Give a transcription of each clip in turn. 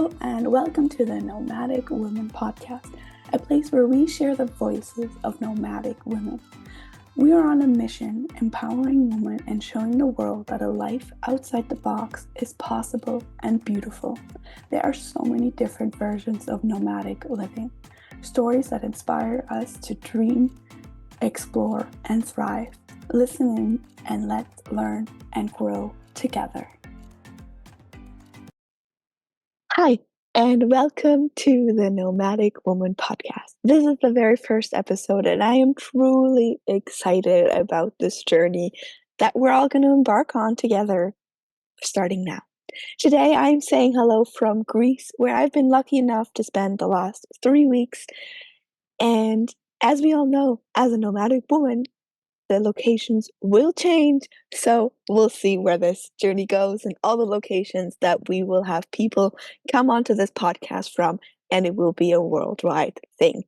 and welcome to the Nomadic Women Podcast, a place where we share the voices of nomadic women. We are on a mission, empowering women and showing the world that a life outside the box is possible and beautiful. There are so many different versions of nomadic living, stories that inspire us to dream, explore, and thrive. Listen in and let's learn and grow together. Hi, and welcome to the Nomadic Woman Podcast. This is the very first episode, and I am truly excited about this journey that we're all going to embark on together starting now. Today, I'm saying hello from Greece, where I've been lucky enough to spend the last 3 weeks. And as we all know, as a nomadic woman, the locations will change, so we'll see where this journey goes and all the locations that we will have people come onto this podcast from, and it will be a worldwide thing.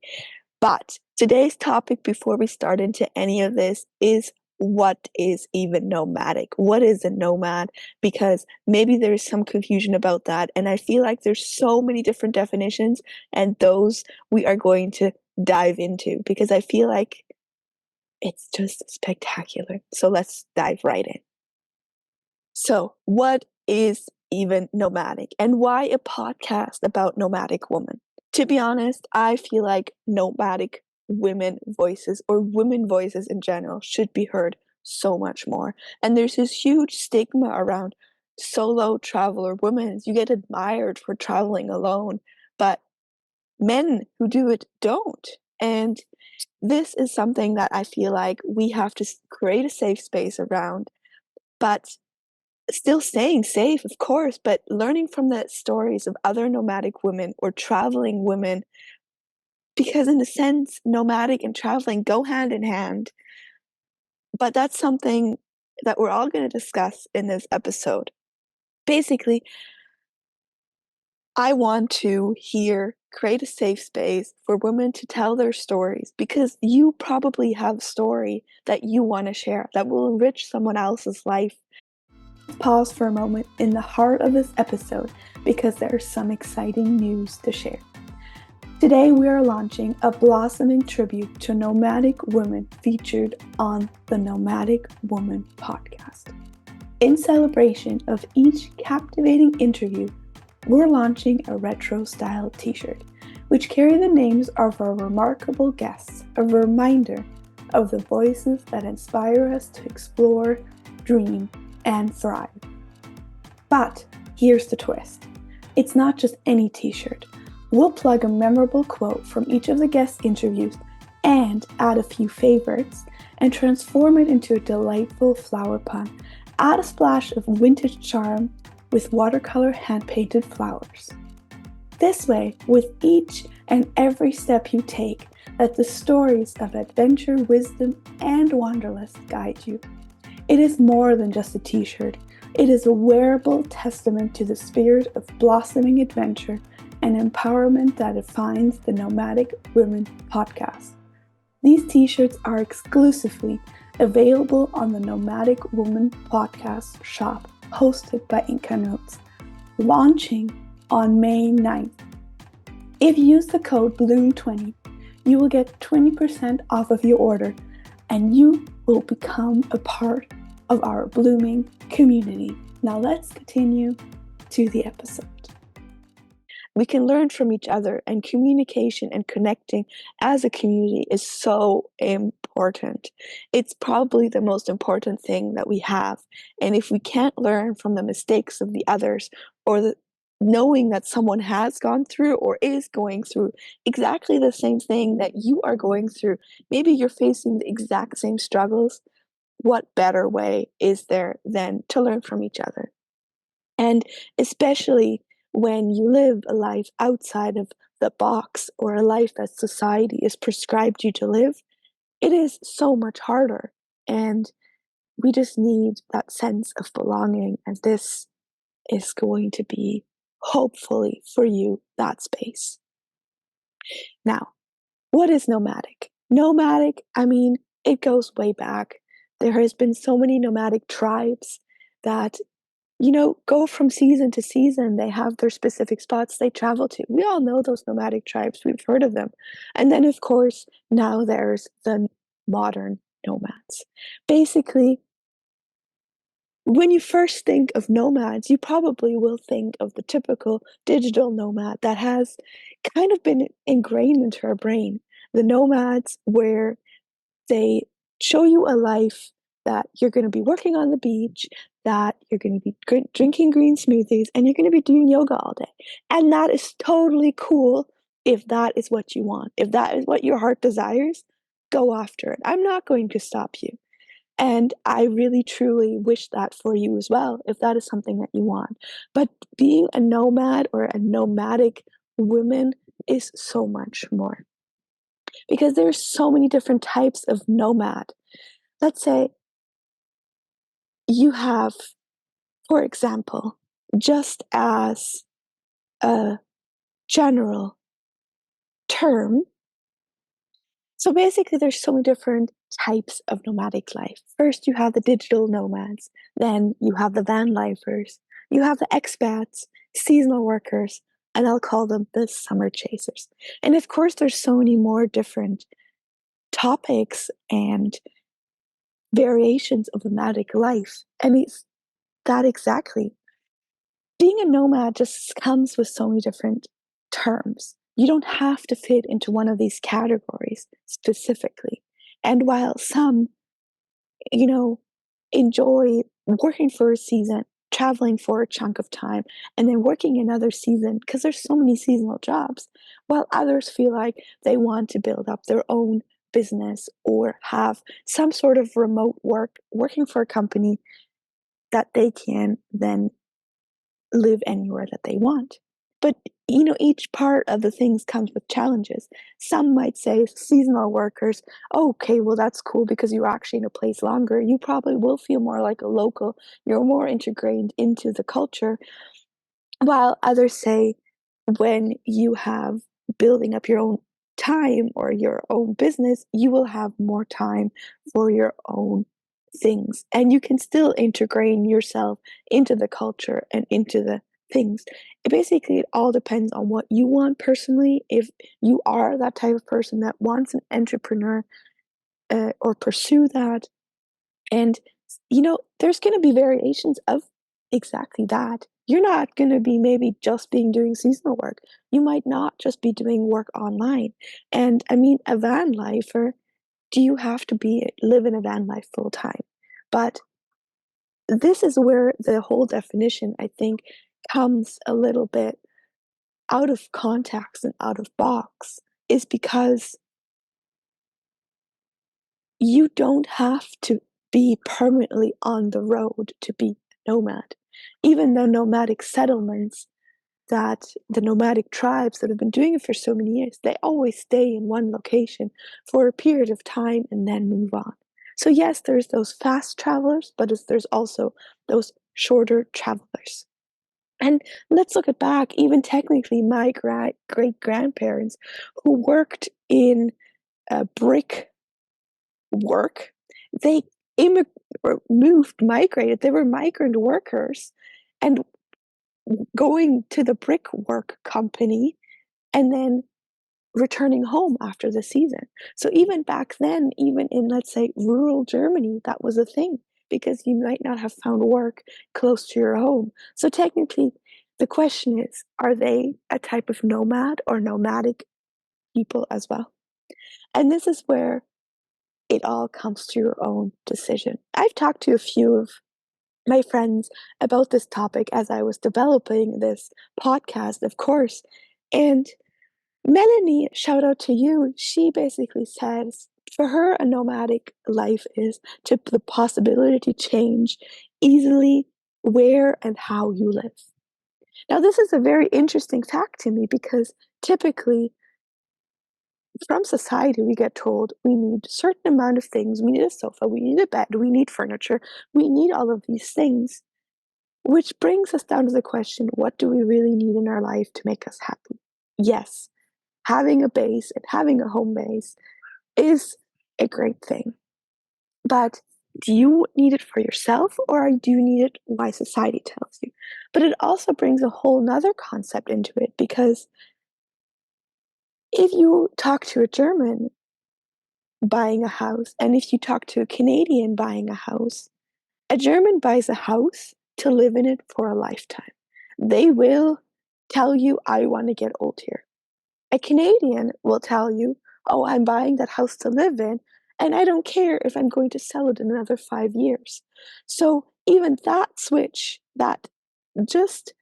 But today's topic, before we start into any of this, is what is even nomadic? What is a nomad? Because maybe there's some confusion about that, and I feel like there's so many different definitions, and those we are going to dive into because I feel like it's just spectacular. So let's dive right in. So, what is even nomadic, and why a podcast about nomadic women? To be honest, I feel like nomadic women voices or women voices in general should be heard so much more. And there's this huge stigma around solo traveler women. You get admired for traveling alone, but men who do it don't. And this is something that I feel like we have to create a safe space around, but still staying safe, of course, but learning from the stories of other nomadic women or traveling women, because in a sense, nomadic and traveling go hand in hand. But that's something that we're all going to discuss in this episode. Basically, I want to create a safe space for women to tell their stories, because you probably have a story that you want to share that will enrich someone else's life. Pause for a moment in the heart of this episode because there's some exciting news to share. Today we are launching a blossoming tribute to nomadic women featured on the Nomadic Women Podcast. In celebration of each captivating interview, we're launching a retro-style t-shirt, which carry the names of our remarkable guests, a reminder of the voices that inspire us to explore, dream, and thrive. But here's the twist. It's not just any t-shirt. We'll plug a memorable quote from each of the guest interviews and add a few favorites and transform it into a delightful flower pun. Add a splash of vintage charm with watercolor hand-painted flowers. This way, with each and every step you take, let the stories of adventure, wisdom, and wanderlust guide you. It is more than just a t-shirt. It is a wearable testament to the spirit of blossoming adventure and empowerment that defines the Nomadic Women Podcast. These t-shirts are exclusively available on the Nomadic Women Podcast shop, hosted by Inkanotes, launching on May 9th. If you use the code BLOOM20, you will get 20% off of your order, and you will become a part of our blooming community. Now let's continue to the episode. We can learn from each other, and communication and connecting as a community is so important. It's probably the most important thing that we have. And if we can't learn from the mistakes of the others, or knowing that someone has gone through or is going through exactly the same thing that you are going through, maybe you're facing the exact same struggles, what better way is there than to learn from each other? And especially when you live a life outside of the box, or a life that society has prescribed you to live, it is so much harder. And we just need that sense of belonging. And this is going to be, hopefully for you, that space. Now, what is nomadic? Nomadic, it goes way back. There has been so many nomadic tribes that go from season to season. They have their specific spots they travel to. We all know those nomadic tribes, we've heard of them. And then, of course, now there's the modern nomads. Basically, when you first think of nomads, you probably will think of the typical digital nomad that has kind of been ingrained into our brain. The nomads where they show you a life that you're going to be working on the beach, that you're going to be drinking green smoothies, and you're going to be doing yoga all day. And that is totally cool if that is what you want. If that is what your heart desires, go after it. I'm not going to stop you. And I really truly wish that for you as well, if that is something that you want. But being a nomad or a nomadic woman is so much more because there's so many different types of nomad. Let's say you have, for example, just as a general term, so basically there's so many different types of nomadic life. First, you have the digital nomads, then you have the van lifers, you have the expats, seasonal workers, and I'll call them the summer chasers. And of course, there's so many more different topics and variations of nomadic life. I mean, that exactly. Being a nomad just comes with so many different terms. You don't have to fit into one of these categories specifically. And while some, you know, enjoy working for a season, traveling for a chunk of time, and then working another season, because there's so many seasonal jobs, while others feel like they want to build up their own business or have some sort of remote work, working for a company that they can then live anywhere that they want. But each part of the things comes with challenges. Some might say seasonal workers, oh, okay, well, that's cool because you're actually in a place longer. You probably will feel more like a local. You're more integrated into the culture. While others say when you have building up your own time or your own business, you will have more time for your own things. And you can still integrate yourself into the culture and into the things. Basically, it all depends on what you want personally. If you are that type of person that wants an entrepreneur or pursue that, and there's going to be variations of exactly that. You're not going to be maybe just being doing seasonal work. You might not just be doing work online. And I mean, a van lifer, do you have to live in a van life full time? But this is where the whole definition, I think, comes a little bit out of context and out of box, is because you don't have to be permanently on the road to be a nomad. Even the nomadic settlements, that the nomadic tribes that have been doing it for so many years, they always stay in one location for a period of time and then move on. So yes, there's those fast travelers, but there's also those shorter travelers. And let's look at back, even technically my great grandparents who worked in brick work, they migrated, they were migrant workers and going to the brickwork company and then returning home after the season. So even back then, even in, let's say, rural Germany, that was a thing because you might not have found work close to your home. So technically, the question is, are they a type of nomad or nomadic people as well? And this is where it all comes to your own decision. I've talked to a few of my friends about this topic as I was developing this podcast, of course. And Melanie, shout out to you. She basically says for her, a nomadic life is to the possibility to change easily where and how you live. Now, this is a very interesting fact to me because typically from society, we get told we need a certain amount of things. We need a sofa, we need a bed, we need furniture, we need all of these things. Which brings us down to the question, what do we really need in our life to make us happy? Yes, having a base and having a home base is a great thing. But Do you need it for yourself, or do you need it why society tells you? But it also brings a whole nother concept into it, because if you talk to a German buying a house, and if you talk to a Canadian buying a German buys a house to live in it for a lifetime. They will tell you, I want to get old here. A Canadian will tell you, oh, I'm buying that house to live in, and I don't care if I'm going to sell it in another 5 years. So even that switch, that just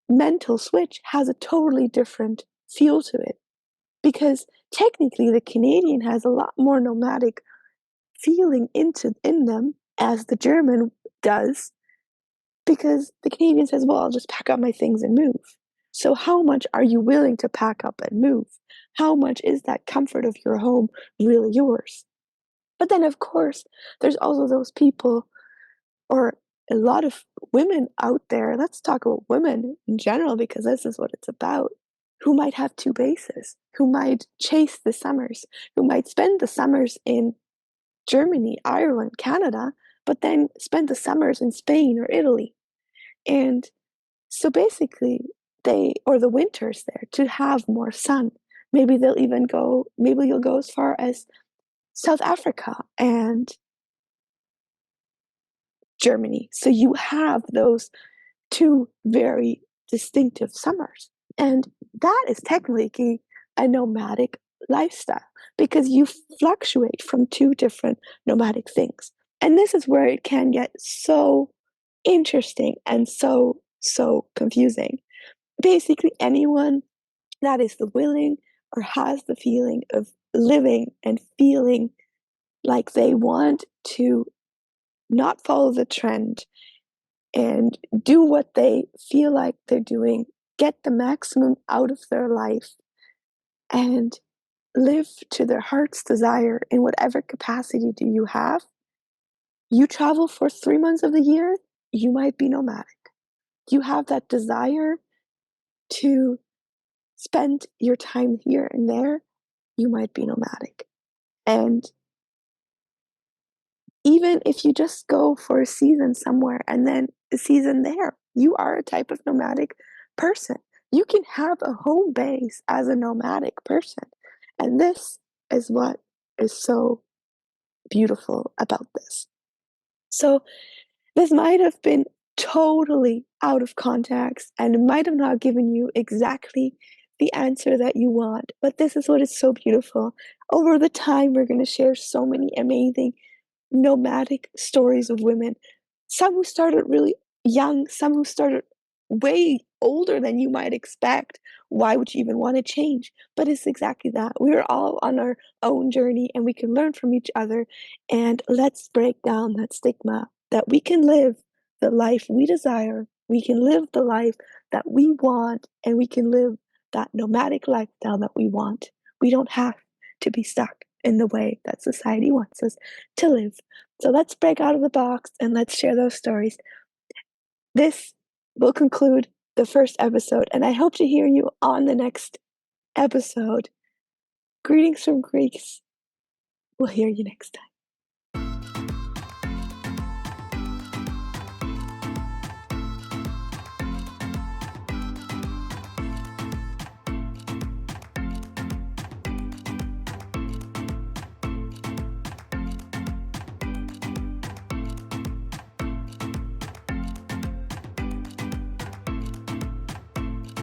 mental switch, has a totally different feel to it. Because technically, the Canadian has a lot more nomadic feeling in them as the German does, because the Canadian says, well, I'll just pack up my things and move. So how much are you willing to pack up and move? How much is that comfort of your home really yours? But then, of course, there's also those people, or a lot of women out there, let's talk about women in general, because this is what it's about, who might have two bases, who might chase the summers, who might spend the summers in Germany, Ireland, Canada, but then spend the summers in Spain or Italy. And so basically, or the winters there, to have more sun. Maybe maybe you'll go as far as South Africa and Germany. So you have those two very distinctive summers. And that is technically a nomadic lifestyle, because you fluctuate from two different nomadic things. And this is where it can get so interesting and so confusing. Basically, anyone that is the willing or has the feeling of living and feeling like they want to not follow the trend and do what they feel like they're doing, get the maximum out of their life, and live to their heart's desire in whatever capacity do you have. You travel for 3 months of the year, you might be nomadic. You have that desire to spend your time here and there, you might be nomadic. And even if you just go for a season somewhere and then a season there, you are a type of nomadic person. You can have a home base as a nomadic person. And this is what is so beautiful about this. So, this might have been totally out of context and might have not given you exactly the answer that you want, but this is what is so beautiful. Over the time, we're going to share so many amazing nomadic stories of women. Some who started really young, some who started way older than you might expect. Why would you even want to change? But it's exactly that. We're all on our own journey, and we can learn from each other. And let's break down that stigma that we can live the life we desire. We can live the life that we want, and we can live that nomadic lifestyle that we want. We don't have to be stuck in the way that society wants us to live. So let's break out of the box and let's share those stories. This will conclude the first episode, and I hope to hear you on the next episode. Greetings from Greece. We'll hear you next time.